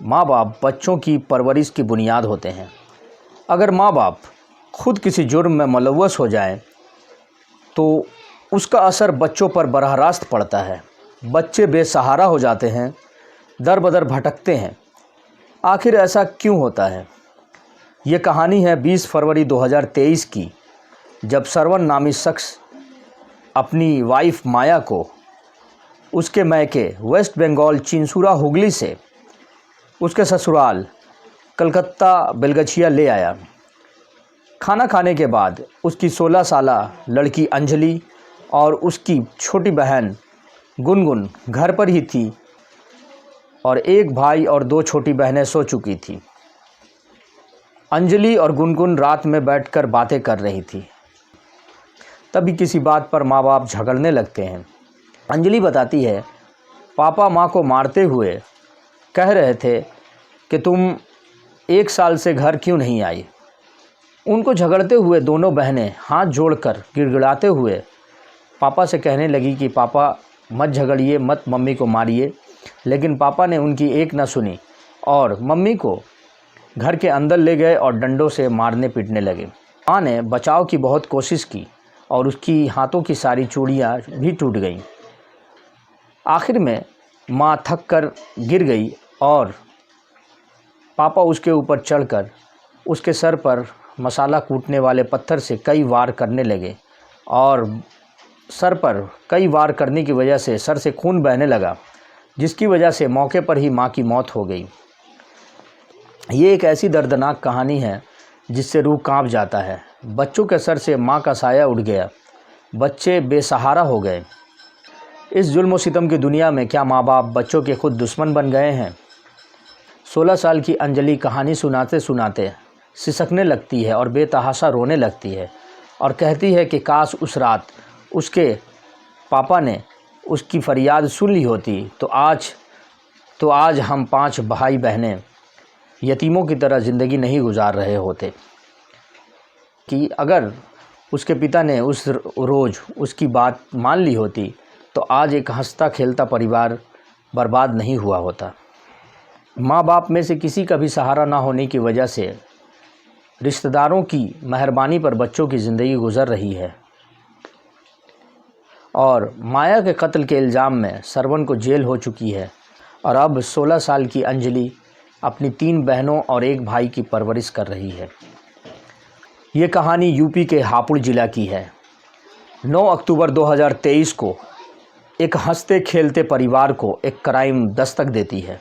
माँ बाप बच्चों की परवरिश की बुनियाद होते हैं। अगर माँ बाप खुद किसी जुर्म में मुलव्वस हो जाएं तो उसका असर बच्चों पर बराह रास्त पड़ता है। बच्चे बेसहारा हो जाते हैं, दर बदर भटकते हैं। आखिर ऐसा क्यों होता है? ये कहानी है 20 फरवरी 2023 की, जब श्रवण नामी शख्स अपनी वाइफ माया को उसके मैके वेस्ट बंगाल चिंसुरा हुगली से उसके ससुराल कलकत्ता बेलगछिया ले आया। खाना खाने के बाद उसकी 16 साला लड़की अंजलि और उसकी छोटी बहन गुनगुन घर पर ही थी और एक भाई और 2 छोटी बहनें सो चुकी थी। अंजलि और गुनगुन रात में बैठकर बातें कर रही थी। तभी किसी बात पर माँ बाप झगड़ने लगते हैं। अंजलि बताती है, पापा माँ को मारते हुए कह रहे थे कि तुम 1 साल से घर क्यों नहीं आई। उनको झगड़ते हुए दोनों बहनें हाथ जोड़कर गिड़गिड़ाते हुए पापा से कहने लगी कि पापा मत झगड़िए, मत मम्मी को मारिए। लेकिन पापा ने उनकी एक न सुनी और मम्मी को घर के अंदर ले गए और डंडों से मारने पीटने लगे। माँ ने बचाव की बहुत कोशिश की और उसकी हाथों की सारी चूड़ियाँ भी टूट गईं। आखिर में माँ थक कर गिर गई और पापा उसके ऊपर चढ़कर उसके सर पर मसाला कूटने वाले पत्थर से कई वार करने लगे और सर पर कई वार करने की वजह से सर से खून बहने लगा, जिसकी वजह से मौके पर ही माँ की मौत हो गई। ये एक ऐसी दर्दनाक कहानी है जिससे रूह कांप जाता है। बच्चों के सर से माँ का साया उड़ गया, बच्चे बेसहारा हो गए। इस जुल्म सितम की दुनिया में क्या माँ बाप बच्चों के खुद दुश्मन बन गए हैं? 16 साल की अंजलि कहानी सुनाते सुनाते सिसकने लगती है और बेतहाशा रोने लगती है और कहती है कि काश उस रात उसके पापा ने उसकी फरियाद सुन ली होती तो आज हम 5 भाई बहनें यतीमों की तरह ज़िंदगी नहीं गुजार रहे होते। कि अगर उसके पिता ने उस रोज़ उसकी बात मान ली होती तो आज एक हंसता खेलता परिवार बर्बाद नहीं हुआ होता। माँ बाप में से किसी का भी सहारा ना होने की वजह से रिश्तेदारों की मेहरबानी पर बच्चों की ज़िंदगी गुजर रही है और माया के कत्ल के इल्ज़ाम में श्रवण को जेल हो चुकी है और अब 16 साल की अंजलि अपनी 3 बहनों और 1 भाई की परवरिश कर रही है। ये कहानी यूपी के हापुड़ ज़िला की है। 9 अक्टूबर 2023 को एक हंसते खेलते परिवार को एक क्राइम दस्तक देती है।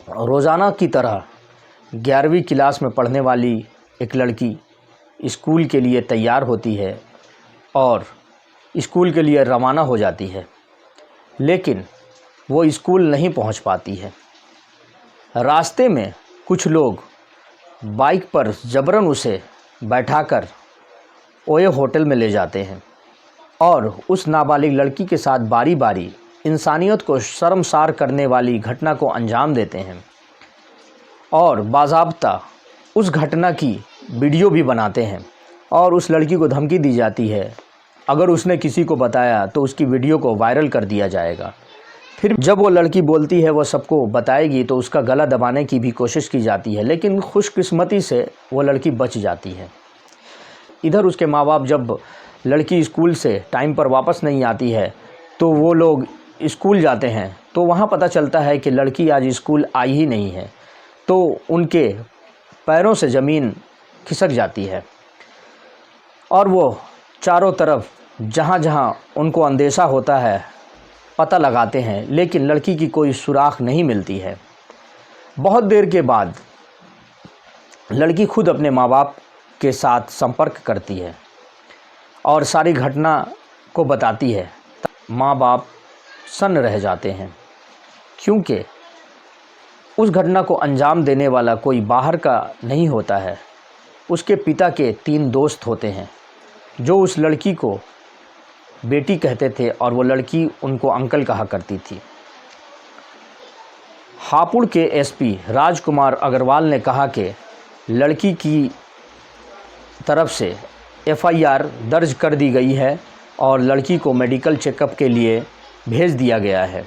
रोज़ाना की तरह 11वीं क्लास में पढ़ने वाली एक लड़की स्कूल के लिए तैयार होती है और स्कूल के लिए रवाना हो जाती है, लेकिन वो स्कूल नहीं पहुंच पाती है। रास्ते में कुछ लोग बाइक पर जबरन उसे बैठाकर ओयो होटल में ले जाते हैं और उस नाबालिग लड़की के साथ बारी बारी इंसानियत को शर्मसार करने वाली घटना को अंजाम देते हैं और बाज़ाब्ता उस घटना की वीडियो भी बनाते हैं और उस लड़की को धमकी दी जाती है, अगर उसने किसी को बताया तो उसकी वीडियो को वायरल कर दिया जाएगा। फिर जब वो लड़की बोलती है वो सबको बताएगी तो उसका गला दबाने की भी कोशिश की जाती है, लेकिन खुशकिस्मती से वो लड़की बच जाती है। इधर उसके माँ बाप जब लड़की स्कूल से टाइम पर वापस नहीं आती है तो वो लोग स्कूल जाते हैं तो वहाँ पता चलता है कि लड़की आज स्कूल आई ही नहीं है, तो उनके पैरों से ज़मीन खिसक जाती है और वो चारों तरफ जहाँ जहाँ उनको अंदेशा होता है पता लगाते हैं, लेकिन लड़की की कोई सुराख नहीं मिलती है। बहुत देर के बाद लड़की खुद अपने माँ बाप के साथ संपर्क करती है और सारी घटना को बताती है। माँ बाप सन्न रह जाते हैं क्योंकि उस घटना को अंजाम देने वाला कोई बाहर का नहीं होता है। उसके पिता के 3 दोस्त होते हैं जो उस लड़की को बेटी कहते थे और वो लड़की उनको अंकल कहा करती थी। हापुड़ के एसपी राजकुमार अग्रवाल ने कहा कि लड़की की तरफ से एफआईआर दर्ज कर दी गई है और लड़की को मेडिकल चेकअप के लिए भेज दिया गया है।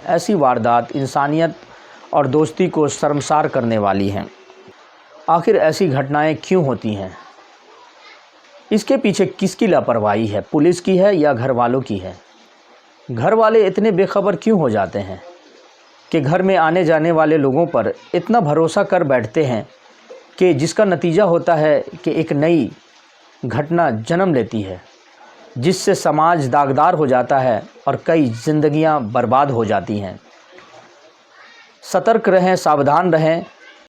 ऐसी वारदात इंसानियत और दोस्ती को शर्मसार करने वाली हैं। आखिर ऐसी घटनाएं क्यों होती हैं? इसके पीछे किसकी लापरवाही है, पुलिस की है या घर वालों की है? घर वाले इतने बेखबर क्यों हो जाते हैं कि घर में आने जाने वाले लोगों पर इतना भरोसा कर बैठते हैं कि जिसका नतीजा होता है कि एक नई घटना जन्म लेती है, जिससे समाज दागदार हो जाता है और कई जिंदगियां बर्बाद हो जाती हैं। सतर्क रहें, सावधान रहें